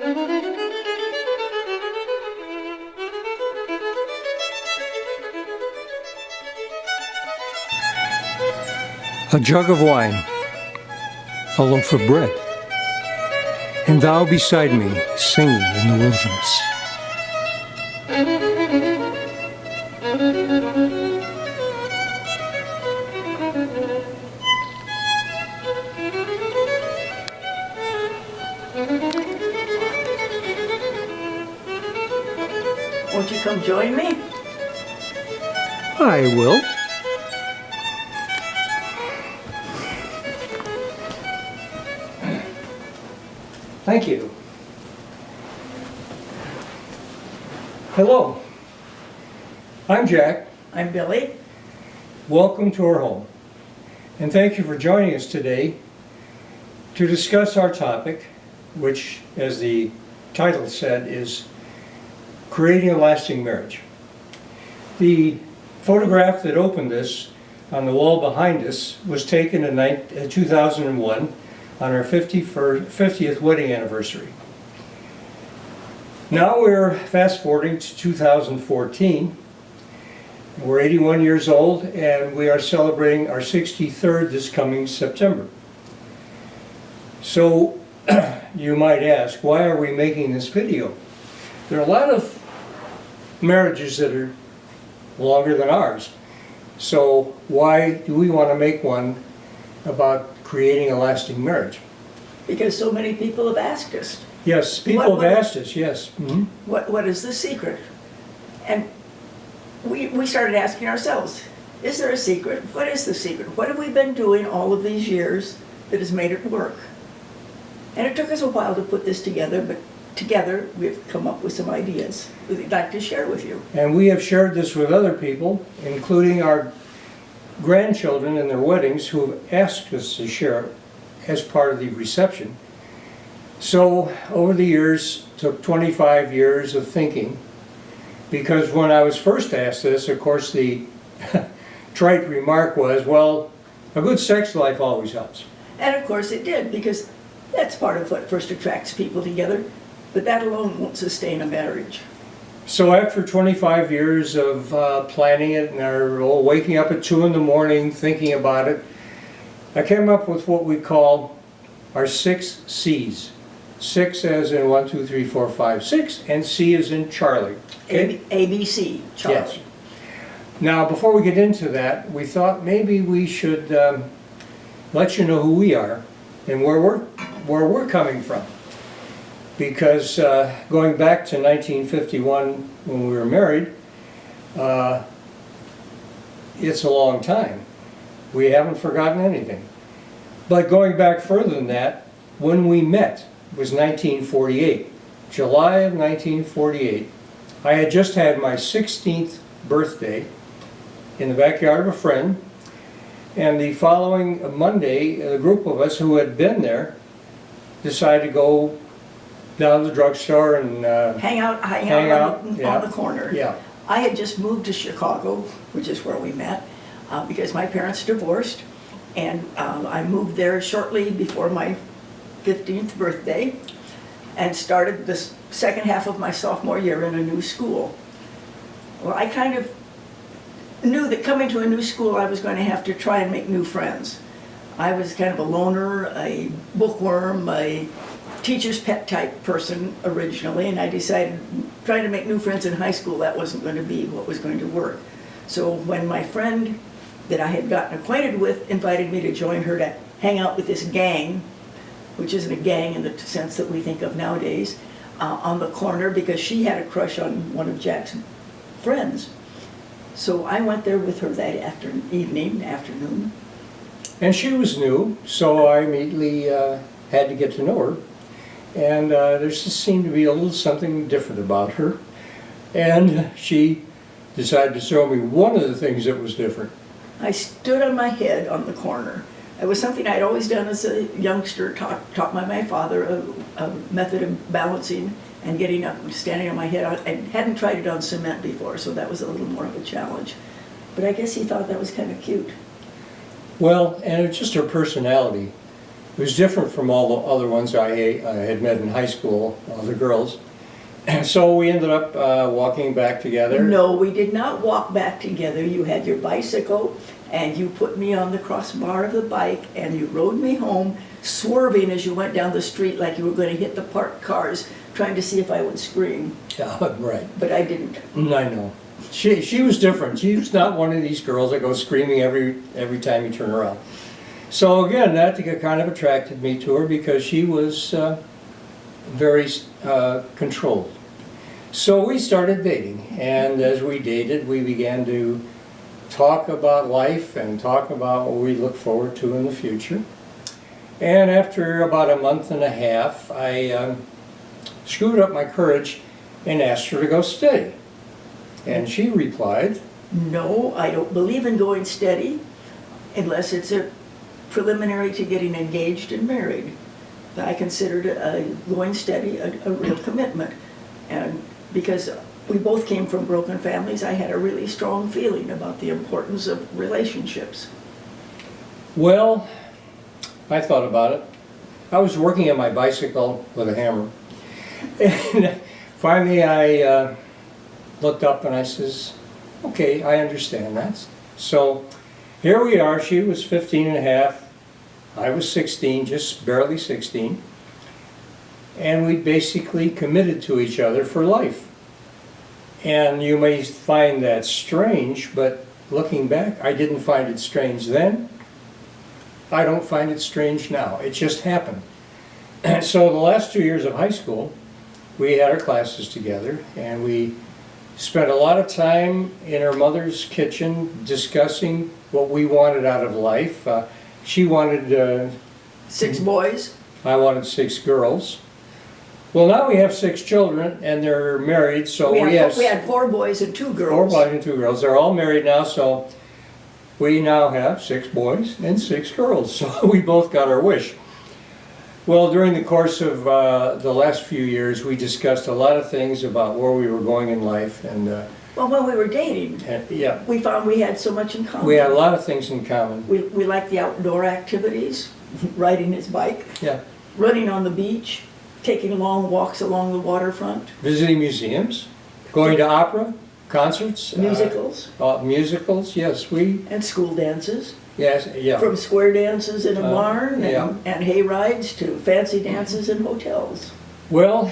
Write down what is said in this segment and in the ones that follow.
A jug of wine, a loaf of bread, and thou beside me singing in the wilderness. Won't you come join me? I will. Thank you. Hello, I'm Jack. I'm Billy. Welcome to our home. And thank you for joining us today to discuss our topic, which, as the title said, is creating a lasting marriage. The photograph that opened this on the wall behind us was taken in 2001 on our 50th wedding anniversary. Now we're fast forwarding to 2014. We're 81 years old and we are celebrating our 63rd this coming September. So you might ask, why are we making this video? There are a lot of marriages that are longer than ours. So why do we want to make one about creating a lasting marriage? Because so many people have asked us. Yes, people have asked us, yes. Mm-hmm. What is the secret? And we started asking ourselves, is there a secret? What is the secret? What have we been doing all of these years that has made it work? And it took us a while to put this together, but together we've come up with some ideas we'd like to share with you. And we have shared this with other people, including our grandchildren and their weddings, who have asked us to share it as part of the reception. So over the years, took 25 years of thinking, because when I was first asked this, of course the trite remark was, well, a good sex life always helps. And of course it did, because that's part of what first attracts people together, but that alone won't sustain a marriage. So after 25 years of planning it and waking up at 2 in the morning thinking about it, I came up with what we call our 6 C's. 6 as in 1, 2, 3, 4, 5, 6, and C as in Charlie. Okay? ABC, Charlie. Yes. Now, before we get into that, we thought maybe we should let you know who we are and where we're coming from. Because going back to 1951 when we were married, it's a long time. We haven't forgotten anything. But going back further than that, when we met was 1948, July of 1948. I had just had my 16th birthday in the backyard of a friend, and the following Monday, a group of us who had been there decided to go down to the drugstore and hang out on the corner. Yeah. I had just moved to Chicago, which is where we met, because my parents divorced, and I moved there shortly before my 15th birthday and started the second half of my sophomore year in a new school. Well, I kind of knew that coming to a new school I was going to have to try and make new friends. I was kind of a loner, a bookworm, a teacher's pet type person originally, and I decided trying to make new friends in high school, that wasn't going to be what was going to work. So when my friend that I had gotten acquainted with invited me to join her to hang out with this gang, which isn't a gang in the sense that we think of nowadays, on the corner, because she had a crush on one of Jack's friends. So I went there with her that afternoon. And she was new, so I immediately had to get to know her. And there just seemed to be a little something different about her. And she decided to show me one of the things that was different. I stood on my head on the corner. It was something I'd always done as a youngster, taught by my father, a method of balancing and getting up and standing on my head. I hadn't tried it on cement before, so that was a little more of a challenge. But I guess he thought that was kind of cute. Well, and it's just her personality. It was different from all the other ones I had met in high school, all the girls. And so we ended up walking back together. No, we did not walk back together. You had your bicycle, and you put me on the crossbar of the bike, and you rode me home, swerving as you went down the street like you were going to hit the parked cars, trying to see if I would scream. Yeah, right. But I didn't. I know. She was different. She was not one of these girls that goes screaming every time you turn around. So again, that kind of attracted me to her because she was very controlled. So we started dating, and as we dated, we began to talk about life and talk about what we look forward to in the future. And after about a month and a half, I screwed up my courage and asked her to go steady. And she replied, No, I don't believe in going steady unless it's a preliminary to getting engaged and married. I considered going steady a real commitment. And because we both came from broken families, I had a really strong feeling about the importance of relationships. well, I thought about it. I was working on my bicycle with a hammer. And finally I looked up and I says, okay, I understand that. So here we are. She was 15 and a half. I was 16, just barely 16. And we basically committed to each other for life. And you may find that strange, but looking back, I didn't find it strange then. I don't find it strange now. It just happened. And so the last 2 years of high school, we had our classes together, and we spent a lot of time in her mother's kitchen discussing what we wanted out of life. She wanted 6 boys. I wanted 6 girls. Well, now we have 6 children, and they're married, so We have had 4 boys and 2 4 girls. boys and 2 girls. They're all married now, so we now have 6 boys and 6 girls. So we both got our wish. Well, during the course of the last few years, we discussed a lot of things about where we were going in life, and Well, when we were dating, yeah, we found we had so much in common. we had a lot of things in common. We liked the outdoor activities, riding his bike, Yeah, running on the beach, taking long walks along the waterfront, visiting museums, going to opera, concerts, musicals, musicals. Yes, and school dances. yes, yeah. From square dances in a barn yeah. and hay rides to fancy dances in hotels. Well,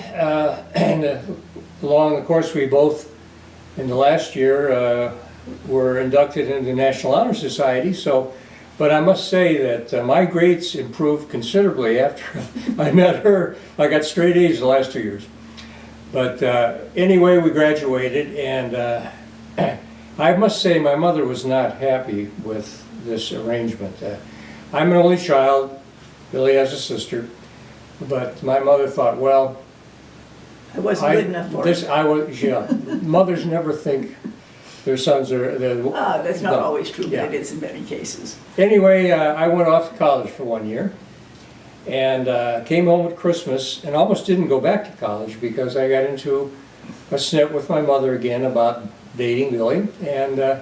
and along the course, we both, in the last year, were inducted into the National Honor Society. So, but I must say that my grades improved considerably after I met her. I got straight A's the last 2 years. But anyway, we graduated, and I must say my mother was not happy with this arrangement. I'm an only child. Billy has a sister. But my mother thought, well, I wasn't good enough for this, it. I was, yeah. Mothers never think their sons are. That's not no. always true, but Yeah. it is in many cases. Anyway, I went off to college for 1 year, and came home at Christmas, and almost didn't go back to college because I got into a snit with my mother again about dating Billy, and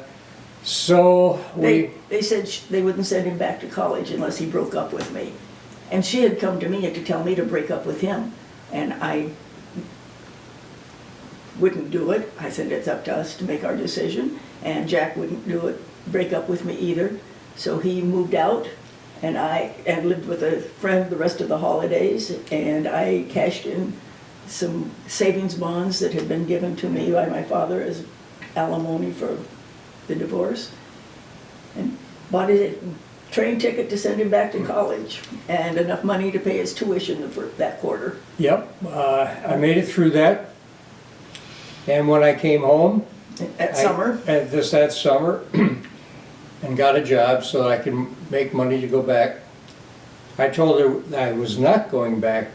so They said they wouldn't send him back to college unless he broke up with me. And she had come to me to tell me to break up with him, and I wouldn't do it. I said it's up to us to make our decision, and Jack wouldn't do it, break up with me either. So he moved out, and I lived with a friend the rest of the holidays, and I cashed in some savings bonds that had been given to me by my father as alimony for the divorce, and bought a train ticket to send him back to college, and enough money to pay his tuition for that quarter. yep, I made it through that. And when I came home, That summer, that summer, and got a job so that I could make money to go back, I told her that I was not going back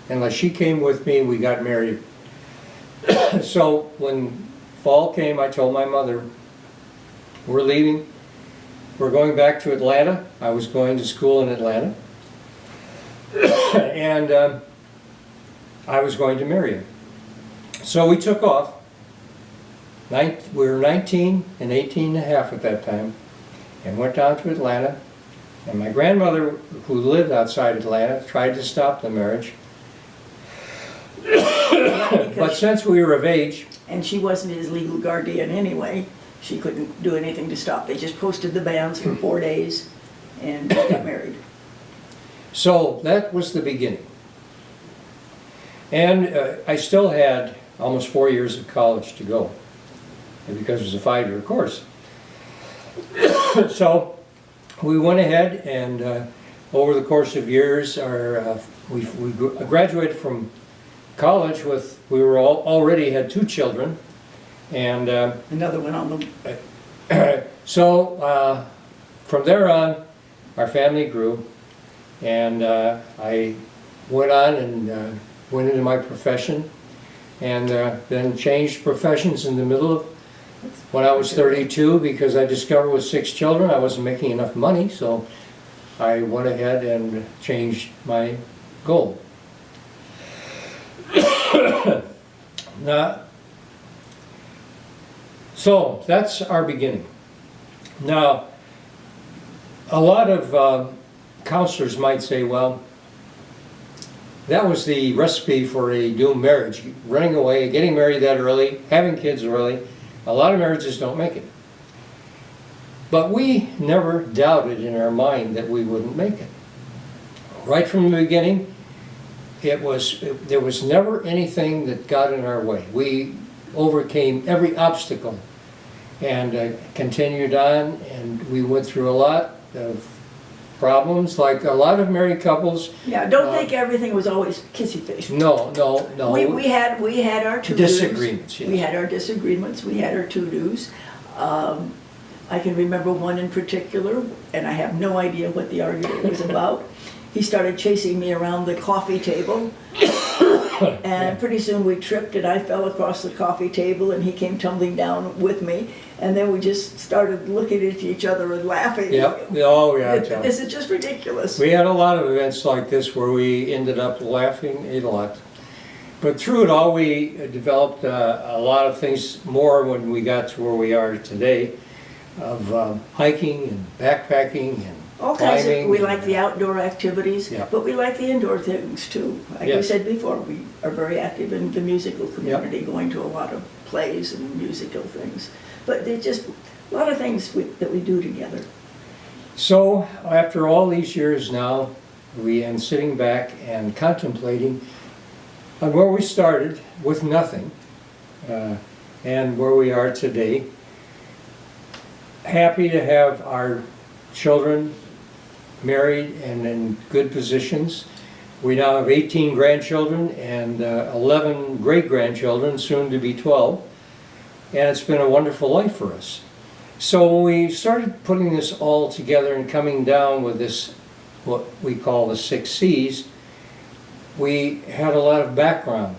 unless she came with me and we got married. So when fall came, I told my mother, we're leaving, we're going back to Atlanta. I was going to school in Atlanta. And I was going to marry her. So we took off. We were 19 and 18 and a half at that time, and went down to Atlanta. And my grandmother, who lived outside Atlanta, tried to stop the marriage. But since we were of age, And she wasn't his legal guardian anyway. She couldn't do anything to stop. They just posted the banns for 4 days and got married. so that was the beginning. And I still had almost 4 years of college to go, because it was a 5-year course. So we went ahead and over the course of years, we graduated from college with, we were already had 2 children. And Another one on the, so from there on, our family grew, and I went on and went into my profession, and then changed professions in the middle of when I was 32, because I discovered with 6 children I wasn't making enough money, so I went ahead and changed my goal. Now, so that's our beginning. Now, a lot of counselors might say, well, that was the recipe for a doomed marriage, running away, getting married that early, having kids early. A lot of marriages don't make it. But we never doubted in our mind that we wouldn't make it. Right from the beginning, there was never anything that got in our way. We overcame every obstacle and continued on, and we went through a lot of problems, like a lot of married couples. yeah, don't think everything was always kissy face. No. We had our to-dos. Disagreements, yes. We had our disagreements, we had our to-dos. I can remember one in particular, and I have no idea what the argument was about. He started chasing me around the coffee table, and pretty soon we tripped and I fell across the coffee table and he came tumbling down with me, and then we just started looking at each other and laughing. Yep. Oh, yeah. I tell you. This is just ridiculous. We had a lot of events like this where we ended up laughing a lot. But through it all, we developed a lot of things more when we got to where we are today, of hiking and backpacking and All kinds of, climbing. we like the outdoor activities, Yeah. but we like the indoor things too. Like we Yes. said before, we are very active in the musical community, going to a lot of plays and musical things. But there's just a lot of things that we do together. So after all these years now, we am sitting back and contemplating on where we started with nothing and where we are today. Happy to have our children married and in good positions. We now have 18 grandchildren and 11 great-grandchildren, soon to be 12. And it's been a wonderful life for us. So when we started putting this all together and coming down with this, what we call the 6 C's, we had a lot of background